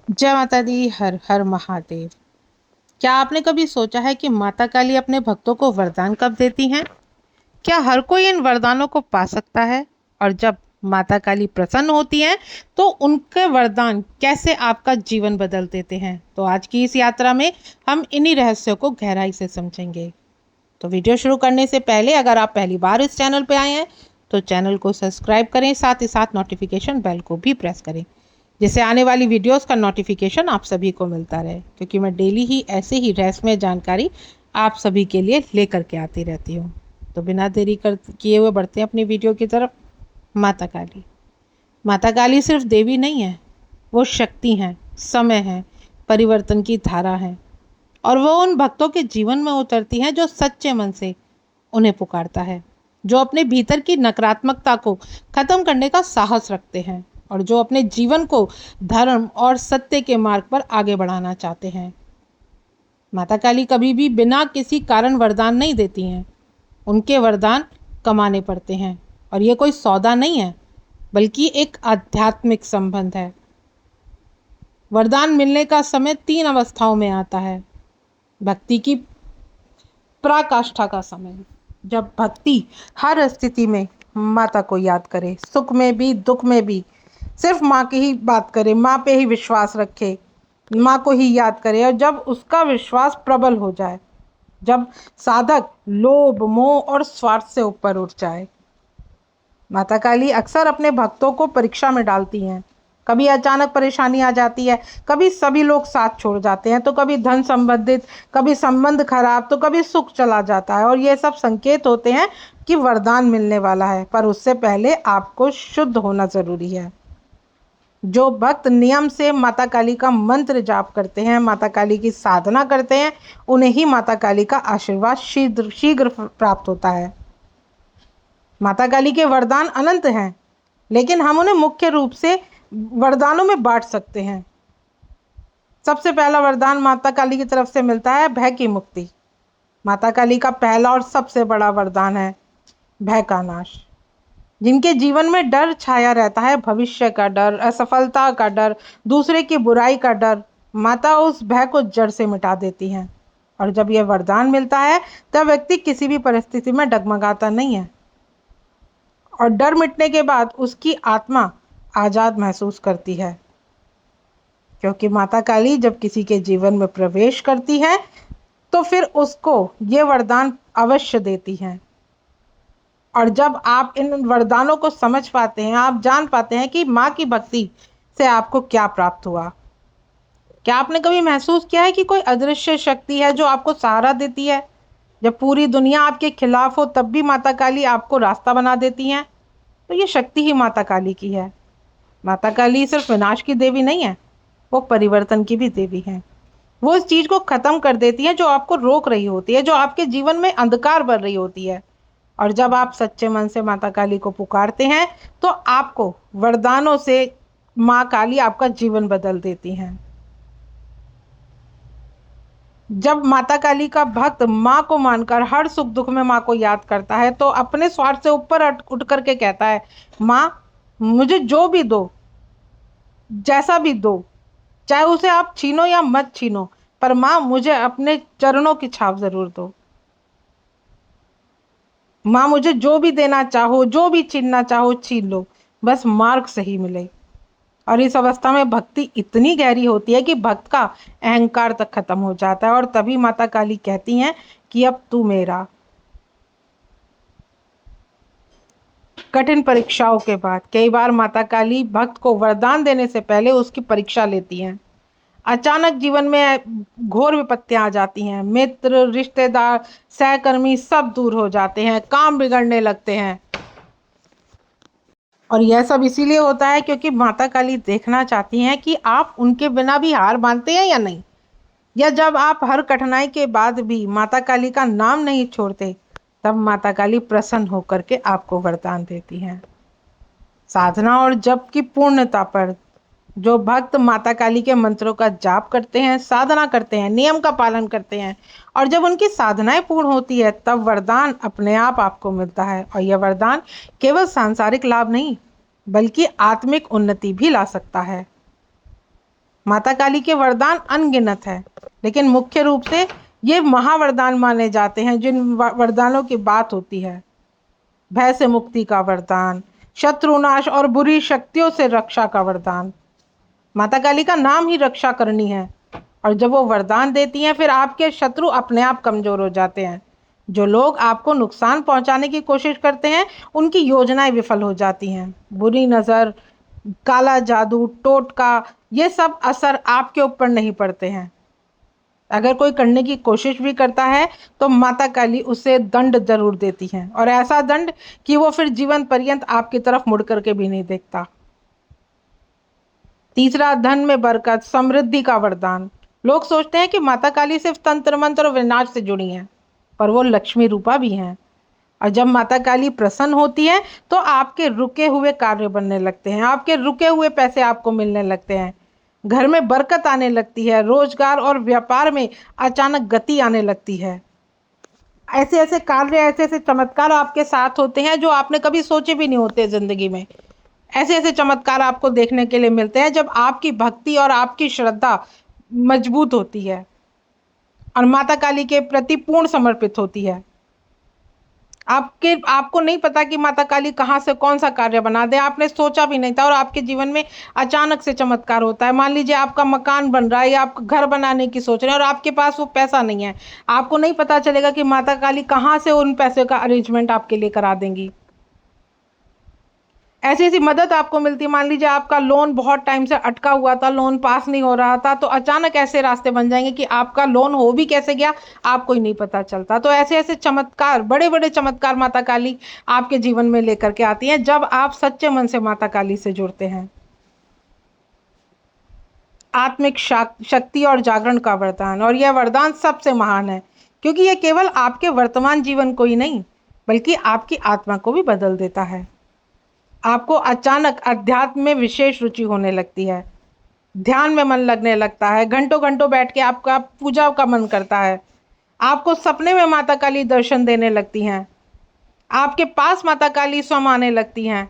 जय माता दी। हर हर महादेव। क्या आपने कभी सोचा है कि माता काली अपने भक्तों को वरदान कब देती हैं? क्या हर कोई इन वरदानों को पा सकता है? और जब माता काली प्रसन्न होती हैं तो उनके वरदान कैसे आपका जीवन बदल देते हैं? तो आज की इस यात्रा में हम इन्हीं रहस्यों को गहराई से समझेंगे। तो वीडियो शुरू करने से पहले अगर आप पहली बार इस चैनल पर आए हैं तो चैनल को सब्सक्राइब करें, साथ ही साथ नोटिफिकेशन बेल को भी प्रेस करें, जिससे आने वाली वीडियोस का नोटिफिकेशन आप सभी को मिलता रहे, क्योंकि मैं डेली ही ऐसे ही रहस्यमय जानकारी आप सभी के लिए लेकर के आती रहती हूँ। तो बिना देरी कर किए हुए बढ़ते हैं अपनी वीडियो की तरफ। माता काली। माता काली सिर्फ देवी नहीं है, वो शक्ति हैं, समय है, परिवर्तन की धारा है। और वो उन भक्तों के जीवन में उतरती हैं जो सच्चे मन से उन्हें पुकारता है, जो अपने भीतर की नकारात्मकता को खत्म करने का साहस रखते हैं और जो अपने जीवन को धर्म और सत्य के मार्ग पर आगे बढ़ाना चाहते हैं। माता काली कभी भी बिना किसी कारण वरदान नहीं देती हैं। उनके वरदान कमाने पड़ते हैं, और ये कोई सौदा नहीं है, बल्कि एक आध्यात्मिक संबंध है। वरदान मिलने का समय 3 अवस्थाओं में आता है। भक्ति की पराकाष्ठा का समय, जब भक्ति हर स्थिति में माता को याद करे, सुख में भी दुख में भी सिर्फ माँ की ही बात करे, माँ पे ही विश्वास रखे, माँ को ही याद करे। और जब उसका विश्वास प्रबल हो जाए, जब साधक लोभ मोह और स्वार्थ से ऊपर उठ जाए। माता काली अक्सर अपने भक्तों को परीक्षा में डालती हैं। कभी अचानक परेशानी आ जाती है, कभी सभी लोग साथ छोड़ जाते हैं, तो कभी धन संबंधित, कभी संबंध खराब, तो कभी सुख चला जाता है। और ये सब संकेत होते हैं कि वरदान मिलने वाला है, पर उससे पहले आपको शुद्ध होना जरूरी है। जो भक्त नियम से माता काली का मंत्र जाप करते हैं, माता काली की साधना करते हैं, उन्हें ही माता काली का आशीर्वाद शीघ्र शीघ्र प्राप्त होता है। माता काली के वरदान अनंत हैं, लेकिन हम उन्हें मुख्य रूप से वरदानों में बांट सकते हैं। सबसे पहला वरदान माता काली की तरफ से मिलता है भय की मुक्ति। माता काली का पहला और सबसे बड़ा वरदान है भय का नाश। जिनके जीवन में डर छाया रहता है, भविष्य का डर, असफलता का डर, दूसरे की बुराई का डर, माता उस भय को जड़ से मिटा देती हैं। और जब यह वरदान मिलता है तब व्यक्ति किसी भी परिस्थिति में डगमगाता नहीं है, और डर मिटने के बाद उसकी आत्मा आजाद महसूस करती है। क्योंकि माता काली जब किसी के जीवन में प्रवेश करती है तो फिर उसको ये वरदान अवश्य देती हैं। और जब आप इन वरदानों को समझ पाते हैं, आप जान पाते हैं कि माँ की भक्ति से आपको क्या प्राप्त हुआ। क्या आपने कभी महसूस किया है कि कोई अदृश्य शक्ति है जो आपको सहारा देती है? जब पूरी दुनिया आपके खिलाफ हो तब भी माता काली आपको रास्ता बना देती हैं। तो ये शक्ति ही माता काली की है। माता काली सिर्फ विनाश की देवी नहीं है, वो परिवर्तन की भी देवी है। वो इस चीज को खत्म कर देती है जो आपको रोक रही होती है, जो आपके जीवन में अंधकार भर रही होती है। और जब आप सच्चे मन से माता काली को पुकारते हैं तो आपको वरदानों से माँ काली आपका जीवन बदल देती हैं। जब माता काली का भक्त माँ को मानकर हर सुख दुख में माँ को याद करता है तो अपने स्वार्थ से ऊपर उठ करके कहता है, माँ मुझे जो भी दो, जैसा भी दो, चाहे उसे आप छीनो या मत छीनो, पर माँ मुझे अपने चरणों की छाप जरूर दो। माँ मुझे जो भी देना चाहो, जो भी छीनना चाहो छीन लो, बस मार्ग सही मिले। और इस अवस्था में भक्ति इतनी गहरी होती है कि भक्त का अहंकार तक खत्म हो जाता है, और तभी माता काली कहती हैं कि अब तू मेरा। कठिन परीक्षाओं के बाद कई बार माता काली भक्त को वरदान देने से पहले उसकी परीक्षा लेती हैं। अचानक जीवन में घोर विपत्तियां आ जाती हैं, मित्र, रिश्तेदार, सहकर्मी सब दूर हो जाते हैं, काम बिगड़ने लगते हैं। और यह सब इसीलिए होता है क्योंकि माता काली देखना चाहती हैं कि आप उनके बिना भी हार मानते हैं या नहीं, या जब आप हर कठिनाई के बाद भी माता काली का नाम नहीं छोड़ते, तब माता काली प्रसन्न होकर के आपको वरदान देती हैं। साधना और जप की पूर्णता पर जो भक्त माता काली के मंत्रों का जाप करते हैं, साधना करते हैं, नियम का पालन करते हैं, और जब उनकी साधनाएं पूर्ण होती है तब वरदान अपने आप आपको मिलता है। और यह वरदान केवल सांसारिक लाभ नहीं, बल्कि आत्मिक उन्नति भी ला सकता है। माता काली के वरदान अनगिनत है, लेकिन मुख्य रूप से ये महावरदान माने जाते हैं जिन वरदानों की बात होती है। भय से मुक्ति का वरदान, शत्रुनाश और बुरी शक्तियों से रक्षा का वरदान। माता काली का नाम ही रक्षा करनी है, और जब वो वरदान देती हैं फिर आपके शत्रु अपने आप कमजोर हो जाते हैं। जो लोग आपको नुकसान पहुंचाने की कोशिश करते हैं उनकी योजनाएं विफल हो जाती हैं। बुरी नज़र, काला जादू, टोटका, ये सब असर आपके ऊपर नहीं पड़ते हैं। अगर कोई करने की कोशिश भी करता है तो माता काली उसे दंड जरूर देती हैं, और ऐसा दंड कि वो फिर जीवन पर्यंत आपकी तरफ मुड़ करके भी नहीं देखता। तीसरा, धन में बरकत, समृद्धि का वरदान। लोग सोचते हैं कि माता काली सिर्फ तंत्र मंत्र और विनाश से जुड़ी हैं, पर वो लक्ष्मी रूपा भी हैं। और जब माता काली प्रसन्न होती है तो आपके रुके हुए कार्य बनने लगते हैं, आपके रुके हुए पैसे आपको मिलने लगते हैं, घर में बरकत आने लगती है, रोजगार और व्यापार में अचानक गति आने लगती है। ऐसे ऐसे कार्य, ऐसे ऐसे चमत्कार आपके साथ होते हैं जो आपने कभी सोचे भी नहीं होते जिंदगी में। ऐसे ऐसे चमत्कार आपको देखने के लिए मिलते हैं जब आपकी भक्ति और आपकी श्रद्धा मजबूत होती है और माता काली के प्रति पूर्ण समर्पित होती है। आपको नहीं पता कि माता काली कहाँ से कौन सा कार्य बना दे, आपने सोचा भी नहीं था और आपके जीवन में अचानक से चमत्कार होता है। मान लीजिए आपका मकान बन रहा है या आप घर बनाने की सोच रहे हैं और आपके पास वो पैसा नहीं है, आपको नहीं पता चलेगा कि माता काली कहाँ से उन पैसे का अरेंजमेंट आपके लिए करा देंगी। ऐसी ऐसी मदद आपको मिलती है। मान लीजिए आपका लोन बहुत टाइम से अटका हुआ था, लोन पास नहीं हो रहा था, तो अचानक ऐसे रास्ते बन जाएंगे कि आपका लोन हो भी कैसे गया आपको ही नहीं पता चलता। तो ऐसे ऐसे चमत्कार, बड़े बड़े चमत्कार माता काली आपके जीवन में लेकर के आती हैं जब आप सच्चे मन से माता काली से जुड़ते हैं। आत्मिक शक्ति और जागरण का वरदान, और यह वरदान सबसे महान है क्योंकि यह केवल आपके वर्तमान जीवन को ही नहीं बल्कि आपकी आत्मा को भी बदल देता है। आपको अचानक अध्यात्म में विशेष रुचि होने लगती है, ध्यान में मन लगने लगता है, घंटों घंटों बैठ के आपका पूजा का मन करता है, आपको सपने में माता काली दर्शन देने लगती हैं, आपके पास माता काली स्वयं आने लगती हैं।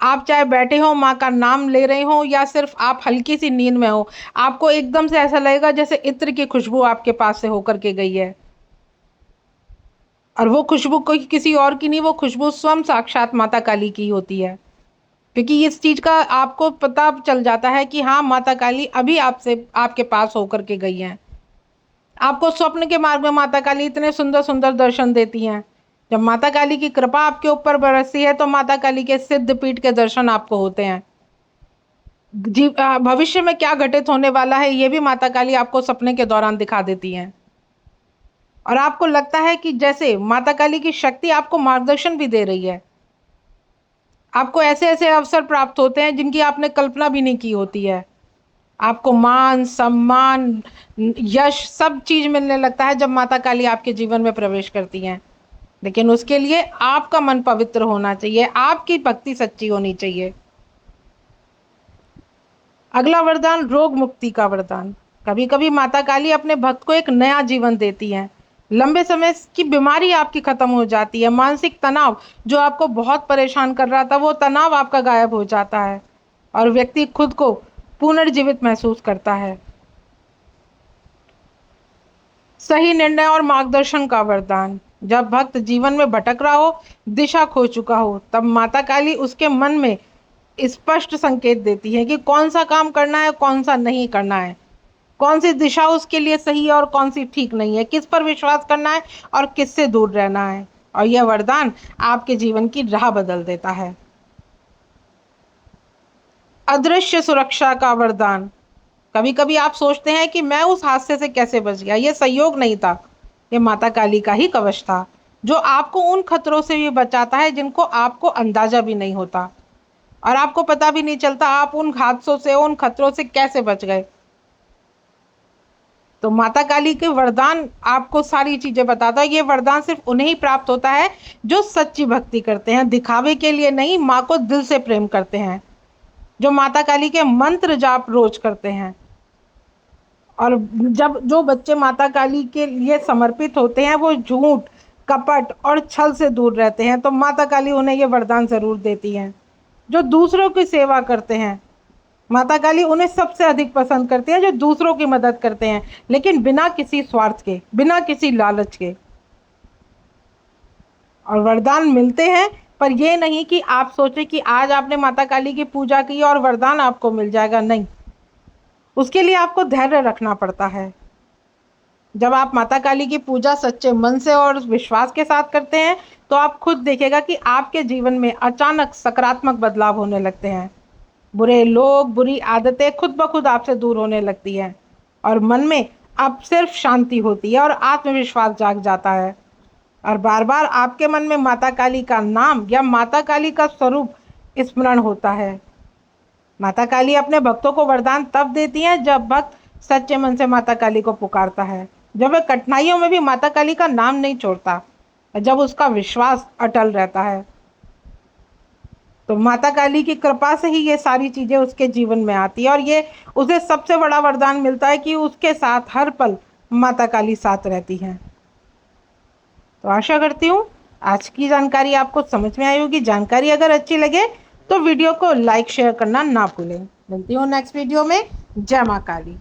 आप चाहे बैठे हो, माँ का नाम ले रहे हो या सिर्फ आप हल्की सी नींद में हो, आपको एकदम से ऐसा लगेगा जैसे इत्र की खुशबू आपके पास से होकर के गई है। और वो खुशबू कोई किसी और की नहीं, वो खुशबू स्वयं साक्षात माता काली की होती है, क्योंकि इस चीज का आपको पता चल जाता है कि हाँ, माता काली अभी आपसे आपके पास होकर के गई हैं। आपको स्वप्न के मार्ग में माता काली इतने सुंदर सुंदर दर्शन देती हैं। जब माता काली की कृपा आपके ऊपर बरसती है तो माता काली के सिद्ध पीठ के दर्शन आपको होते हैं। भविष्य में क्या घटित होने वाला है ये भी माता काली आपको सपने के दौरान दिखा देती हैं, और आपको लगता है कि जैसे माता काली की शक्ति आपको मार्गदर्शन भी दे रही है। आपको ऐसे ऐसे अवसर प्राप्त होते हैं जिनकी आपने कल्पना भी नहीं की होती है। आपको मान, सम्मान, यश, सब चीज मिलने लगता है जब माता काली आपके जीवन में प्रवेश करती हैं। लेकिन उसके लिए आपका मन पवित्र होना चाहिए, आपकी भक्ति सच्ची होनी चाहिए। अगला वरदान, रोग मुक्ति का वरदान। कभी कभी माता काली अपने भक्त को एक नया जीवन देती हैं। लंबे समय की बीमारी आपकी खत्म हो जाती है, मानसिक तनाव जो आपको बहुत परेशान कर रहा था वो तनाव आपका गायब हो जाता है और व्यक्ति खुद को पुनर्जीवित महसूस करता है। सही निर्णय और मार्गदर्शन का वरदान। जब भक्त जीवन में भटक रहा हो, दिशा खो चुका हो, तब माता काली उसके मन में स्पष्ट संकेत देती है कि कौन सा काम करना है, कौन सा नहीं करना है, कौन सी दिशा उसके लिए सही है और कौन सी ठीक नहीं है, किस पर विश्वास करना है और किससे दूर रहना है। और यह वरदान आपके जीवन की राह बदल देता है। अदृश्य सुरक्षा का वरदान। कभी कभी आप सोचते हैं कि मैं उस हादसे से कैसे बच गया, ये संयोग नहीं था, ये माता काली का ही कवच था जो आपको उन खतरों से भी बचाता है जिनको आपको अंदाजा भी नहीं होता और आपको पता भी नहीं चलता आप उन हादसों से, उन खतरों से कैसे बच गए। तो माता काली के वरदान आपको सारी चीजें बताता है। ये वरदान सिर्फ उन्हें ही प्राप्त होता है जो सच्ची भक्ति करते हैं, दिखावे के लिए नहीं, माँ को दिल से प्रेम करते हैं, जो माता काली के मंत्र जाप रोज करते हैं। और जब जो बच्चे माता काली के लिए समर्पित होते हैं वो झूठ, कपट और छल से दूर रहते हैं, तो माता काली उन्हें ये वरदान जरूर देती हैं। जो दूसरों की सेवा करते हैं, माता काली उन्हें सबसे अधिक पसंद करती है जो दूसरों की मदद करते हैं, लेकिन बिना किसी स्वार्थ के, बिना किसी लालच के। और वरदान मिलते हैं, पर ये नहीं कि आप सोचें कि आज आपने माता काली की पूजा की और वरदान आपको मिल जाएगा। नहीं, उसके लिए आपको धैर्य रखना पड़ता है। जब आप माता काली की पूजा सच्चे मन से और विश्वास के साथ करते हैं, तो आप खुद देखिएगा कि आपके जीवन में अचानक सकारात्मक बदलाव होने लगते हैं। बुरे लोग, बुरी आदतें खुद ब खुद आपसे दूर होने लगती हैं और मन में अब सिर्फ शांति होती है और आत्मविश्वास जाग जाता है। और बार बार आपके मन में माता काली का नाम या माता काली का स्वरूप स्मरण होता है। माता काली अपने भक्तों को वरदान तब देती हैं जब भक्त सच्चे मन से माता काली को पुकारता है, जब वह कठिनाइयों में भी माता काली का नाम नहीं छोड़ता, जब उसका विश्वास अटल रहता है। तो माता काली की कृपा से ही ये सारी चीजें उसके जीवन में आती है और ये उसे सबसे बड़ा वरदान मिलता है कि उसके साथ हर पल माता काली साथ रहती हैं। तो आशा करती हूँ आज की जानकारी आपको समझ में आई होगी। जानकारी अगर अच्छी लगे तो वीडियो को लाइक शेयर करना ना भूलें। मिलती हूँ नेक्स्ट वीडियो में। जय माँ काली।